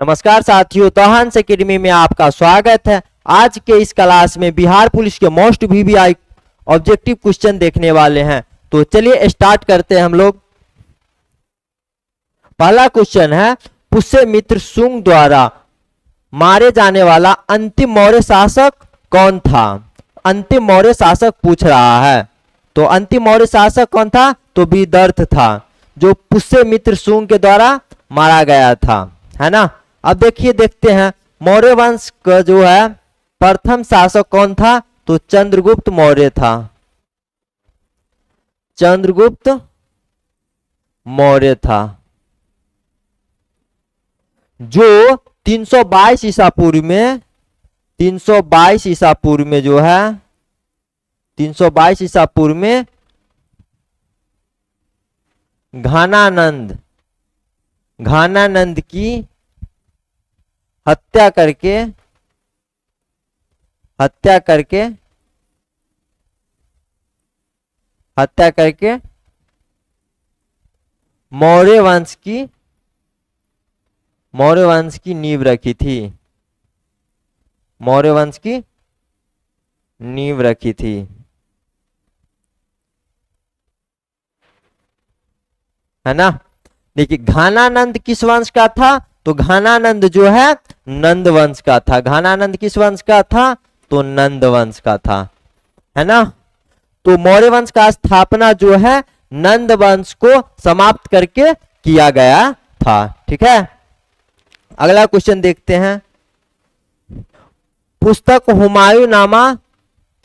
नमस्कार साथियों, तो हंस एकेडमी में आपका स्वागत है। आज के इस क्लास में बिहार पुलिस के मोस्ट वीवीआई ऑब्जेक्टिव क्वेश्चन देखने वाले हैं। तो चलिए स्टार्ट करते हैं हम लोग। पहला क्वेश्चन है, पुष्यमित्र शुंग द्वारा मारे जाने वाला अंतिम मौर्य शासक कौन था? अंतिम मौर्य शासक पूछ रहा है। तो अंतिम मौर्य शासक कौन था? तो विदर्थ था, जो पुष्यमित्र शुंग के द्वारा मारा गया था, है ना। अब देखते हैं मौर्य वंश का जो है प्रथम शासक कौन था? तो चंद्रगुप्त मौर्य था। चंद्रगुप्त मौर्य था, जो 322 ईसा पूर्व में 322 ईसा पूर्व में जो है 322 ईसा पूर्व में घानानंद की हत्या करके मौर्य वंश की नींव रखी थी। मौर्य वंश की नींव रखी थी, है ना। देखिए, घानानंद किस वंश का था? तो घानानंद जो है नंद वंश का था। घानानंद किस वंश का था? तो नंद वंश का था, है ना। तो मौर्य वंश का स्थापना जो है नंद वंश को समाप्त करके किया गया था, ठीक है। अगला क्वेश्चन देखते हैं। पुस्तक हुमायूंनामा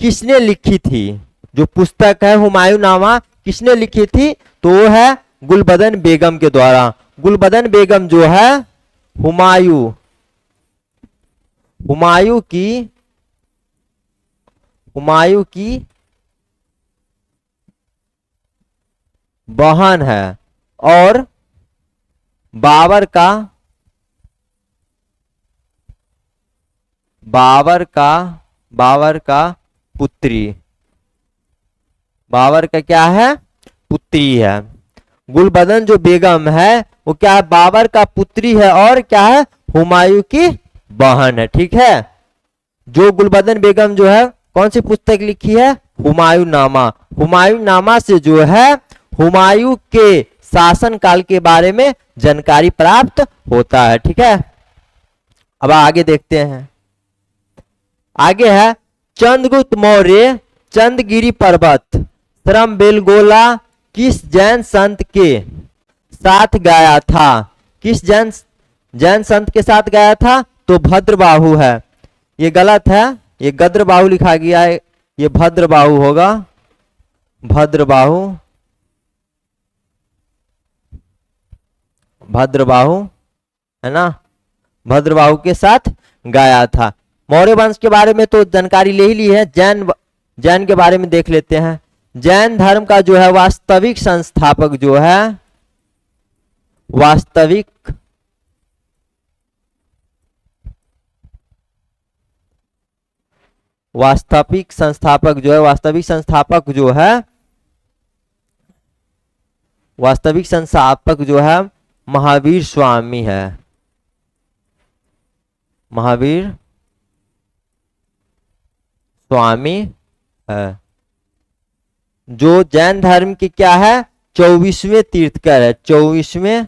किसने लिखी थी? जो पुस्तक है हुमायूंनामा किसने लिखी थी? तो वो है गुलबदन बेगम के द्वारा। गुलबदन बेगम जो है हुमायूं की बहन है और बाबर का पुत्री। बाबर का क्या है? पुत्री है। गुलबदन जो बेगम है वो क्या है? बाबर का पुत्री है और क्या है? हुमायूं की बहन है, ठीक है। जो गुलबदन बेगम जो है कौन सी पुस्तक लिखी है? हुमायूंनामा। हुमायूंनामा से जो है हुमायूं के शासन काल के बारे में जानकारी प्राप्त होता है, ठीक है। अब आगे देखते हैं। आगे है, चंद्रगुप्त मौर्य चंद्रगिरी पर्वत श्रमबेलगोला किस जैन संत के साथ गया था? किस जैन संत के साथ गया था? तो भद्रबाहु है। ये गलत है, ये गद्रबाहु लिखा गया है, ये भद्रबाहु होगा। भद्रबाहु है ना, भद्रबाहु के साथ गया था। मौर्य वंश के बारे में तो जानकारी ले ही ली है। जैन के बारे में देख लेते हैं। जैन धर्म का जो है वास्तविक संस्थापक जो है वास्तविक संस्थापक जो है महावीर स्वामी है। महावीर स्वामी है, जो जैन धर्म की क्या है? 24वें तीर्थकर है। 24वें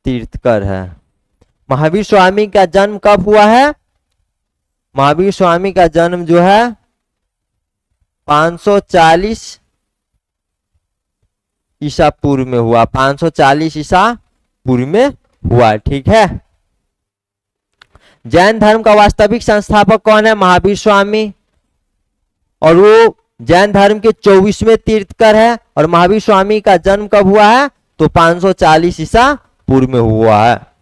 तीर्थकर है। महावीर स्वामी का जन्म कब हुआ है? महावीर स्वामी का जन्म जो है 540 ईसा पूर्व में हुआ। 540 ईसा पूर्व में हुआ, ठीक है। जैन धर्म का वास्तविक संस्थापक कौन है? महावीर स्वामी। और वो जैन धर्म के 24वें तीर्थकर है। और महावीर स्वामी का जन्म कब हुआ है? तो 540 ईसा पूर्व में हुआ है।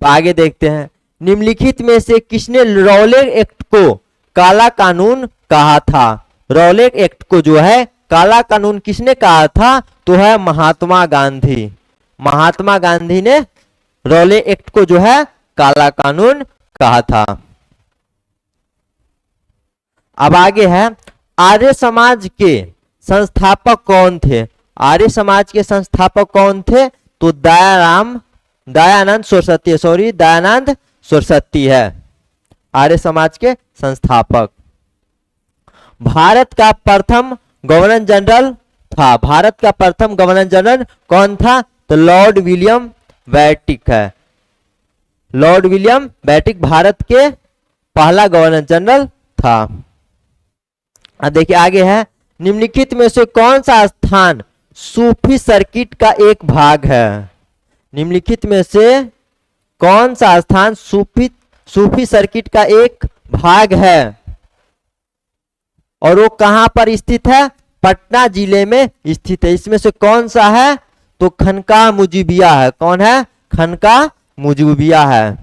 आगे देखते हैं। निम्नलिखित में से किसने रॉलेट एक्ट को काला कानून कहा था? रॉलेट एक्ट को जो है काला कानून किसने कहा था? तो है महात्मा गांधी। महात्मा गांधी ने रॉलेट एक्ट को जो है काला कानून कहा था। अब आगे है, आर्य समाज के संस्थापक कौन थे? आर्य समाज के संस्थापक कौन थे? तो दयानंद सरस्वती है आर्य समाज के संस्थापक। भारत का प्रथम गवर्नर जनरल था, भारत का प्रथम गवर्नर जनरल कौन था? तो लॉर्ड विलियम बेटिक है। लॉर्ड विलियम बेटिक भारत के पहला गवर्नर जनरल था। अब देखिए आगे है, निम्नलिखित में से कौन सा स्थान सूफी सर्किट का एक भाग है? निम्नलिखित में से कौन सा स्थान सूफी सर्किट का एक भाग है और वो कहां पर स्थित है? पटना जिले में स्थित है। इसमें से कौन सा है? तो खनका मुजीबिया है। कौन है? खनका मुजीबिया है।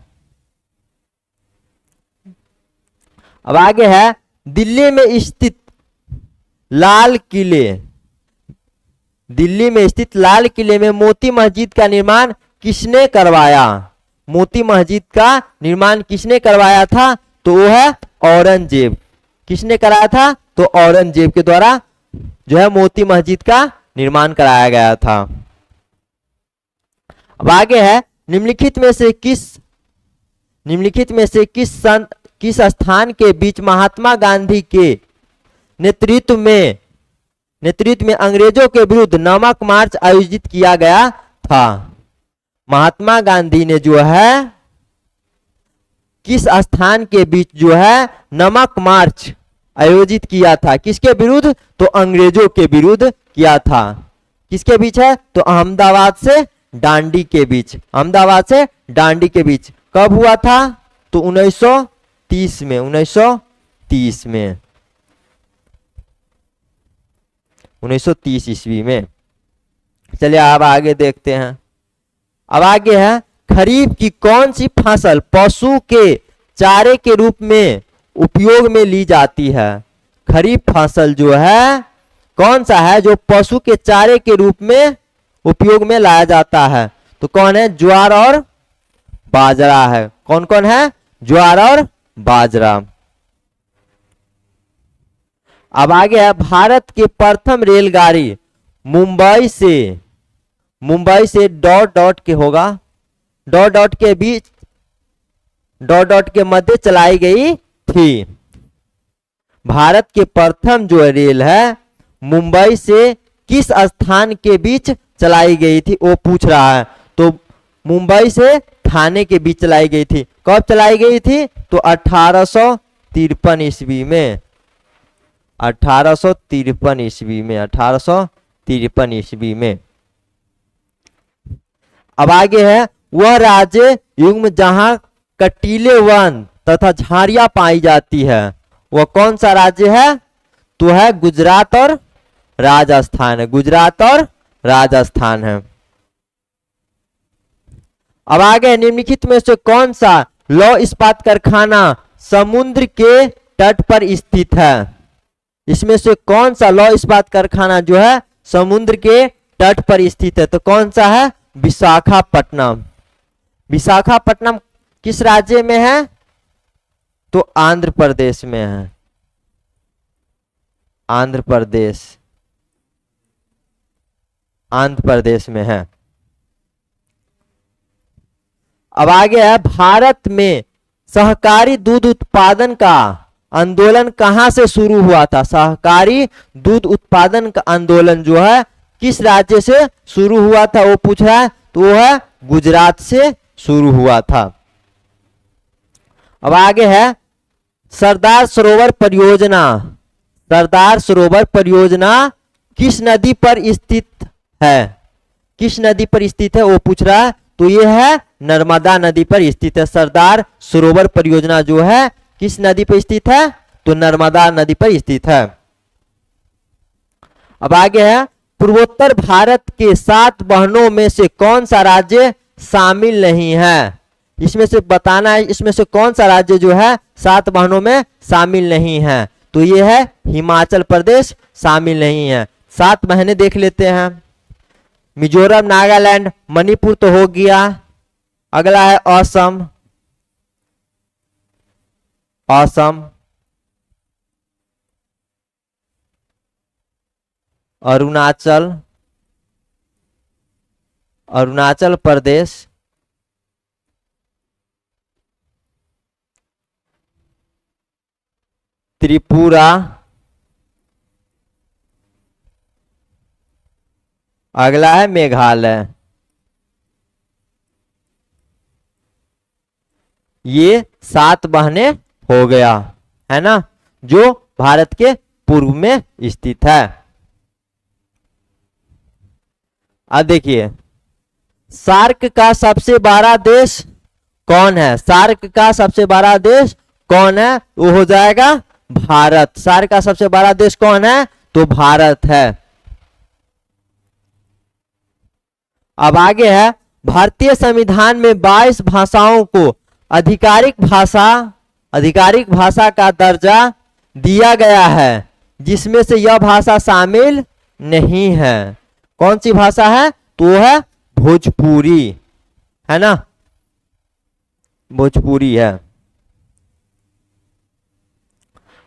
अब आगे है, दिल्ली में स्थित लाल किले, दिल्ली में स्थित लाल किले में मोती मस्जिद का निर्माण किसने करवाया? मोती मस्जिद का निर्माण किसने करवाया था? तो वो है औरंगजेब। किसने कराया था? तो औरंगजेब के द्वारा जो है मोती मस्जिद का निर्माण कराया गया था। अब आगे है, निम्नलिखित में से किस स्थान के बीच महात्मा गांधी के नेतृत्व में अंग्रेजों के विरुद्ध नमक मार्च आयोजित किया गया था? महात्मा गांधी ने जो है किस स्थान के बीच जो है नमक मार्च आयोजित किया था? किसके विरुद्ध? तो अंग्रेजों के विरुद्ध किया था। किसके बीच है? तो अहमदाबाद से डांडी के बीच। अहमदाबाद से डांडी के बीच कब हुआ था? तो 1930 में। 1930 ईस्वी में। चलिए अब आगे देखते हैं। अब आगे है, खरीफ की कौन सी फसल पशु के चारे के रूप में उपयोग में ली जाती है? खरीफ फसल जो है कौन सा है जो पशु के चारे के रूप में उपयोग में लाया जाता है? तो कौन है? ज्वार और बाजरा है। कौन कौन है? ज्वार और बाजरा। अब आगे है, भारत की प्रथम रेलगाड़ी मुंबई से डॉट के होगा, डॉट के बीच डॉट के मध्य चलाई गई थी। भारत के प्रथम जो रेल है मुंबई से किस स्थान के बीच चलाई गई थी वो पूछ रहा है। तो मुंबई से ठाणे के बीच चलाई गई थी। कब चलाई गई थी? तो 1853 ईस्वी में। 1853 ईस्वी में। 1853 ईस्वी में। अब आगे है, वह राज्य युग्म जहां कटीले वन तथा झाड़ियां पाई जाती है वह कौन सा राज्य है? तो है गुजरात और राजस्थान है। गुजरात और राजस्थान है। अब आगे, निम्नलिखित में से कौन सा लौह इस्पात कारखाना समुद्र के तट पर स्थित है? इसमें से कौन सा लौह इस्पात कारखाना जो है समुद्र के तट पर स्थित है? तो कौन सा है? विशाखापट्टनम। विशाखापट्टनम किस राज्य में है? तो आंध्र प्रदेश में है। आंध्र प्रदेश में है। अब आगे है, भारत में सहकारी दूध उत्पादन का आंदोलन कहां से शुरू हुआ था? सहकारी दूध उत्पादन का आंदोलन जो है किस राज्य से शुरू हुआ था वो पूछ रहा है। तो वो है गुजरात से शुरू हुआ था। अब आगे है, सरदार सरोवर परियोजना किस नदी पर स्थित है? किस नदी पर स्थित है वो पूछ रहा है। तो ये है नर्मदा नदी पर स्थित है। सरदार सरोवर परियोजना जो है किस नदी पर स्थित है? तो नर्मदा नदी पर स्थित है। अब आगे है, पूर्वोत्तर भारत के 7 बहनों में से कौन सा राज्य शामिल नहीं है? इसमें से बताना है, इसमें से कौन सा राज्य जो है 7 बहनों में शामिल नहीं है? तो ये है हिमाचल प्रदेश शामिल नहीं है। 7 बहनें देख लेते हैं। मिजोरम, नागालैंड, मणिपुर तो हो गया। अगला है असम, अरुणाचल, अरुणाचल प्रदेश, त्रिपुरा, अगला है मेघालय। ये 7 बहनें हो गया, है ना, जो भारत के पूर्व में स्थित है। अब देखिए, सार्क का सबसे बड़ा देश कौन है? सार्क का सबसे बड़ा देश कौन है? वो हो जाएगा भारत। सार्क का सबसे बड़ा देश कौन है? तो भारत है। अब आगे है, भारतीय संविधान में 22 भाषाओं को आधिकारिक भाषा का दर्जा दिया गया है, जिसमें से यह भाषा शामिल नहीं है। कौन सी भाषा है? तो है भोजपुरी, है ना, भोजपुरी है।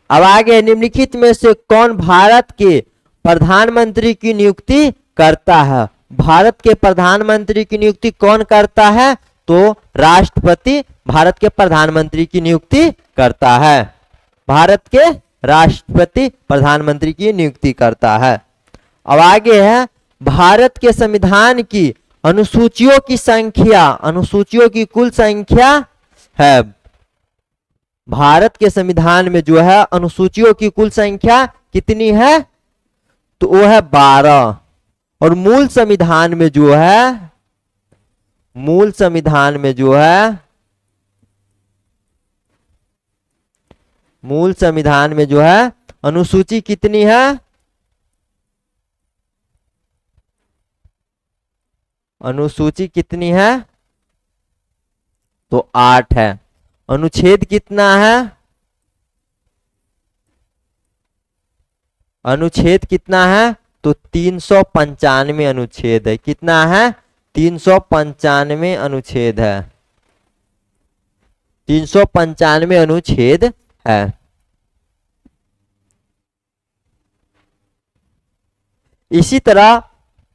अब आगे, निम्नलिखित में से कौन भारत के प्रधानमंत्री की नियुक्ति करता है? भारत के प्रधानमंत्री की नियुक्ति कौन करता है? तो राष्ट्रपति भारत के प्रधानमंत्री की नियुक्ति करता है। भारत के राष्ट्रपति प्रधानमंत्री की नियुक्ति करता है। अब आगे है, भारत के संविधान की अनुसूचियों की संख्या, अनुसूचियों की कुल संख्या है। भारत के संविधान में जो है अनुसूचियों की कुल संख्या कितनी है? तो वो है 12। और मूल संविधान में जो है, मूल संविधान में जो है, मूल संविधान में जो है अनुसूची कितनी है? अनुसूची कितनी है? तो 8 है। अनुच्छेद कितना है? अनुच्छेद कितना है? तो 395 अनुच्छेद है। कितना है? 395 अनुच्छेद है। 395 अनुच्छेद है। इसी तरह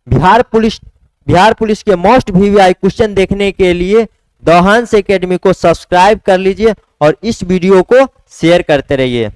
बिहार पुलिस के मोस्ट वीवीआई क्वेश्चन देखने के लिए द हंस एकेडमी को सब्सक्राइब कर लीजिए और इस वीडियो को शेयर करते रहिए।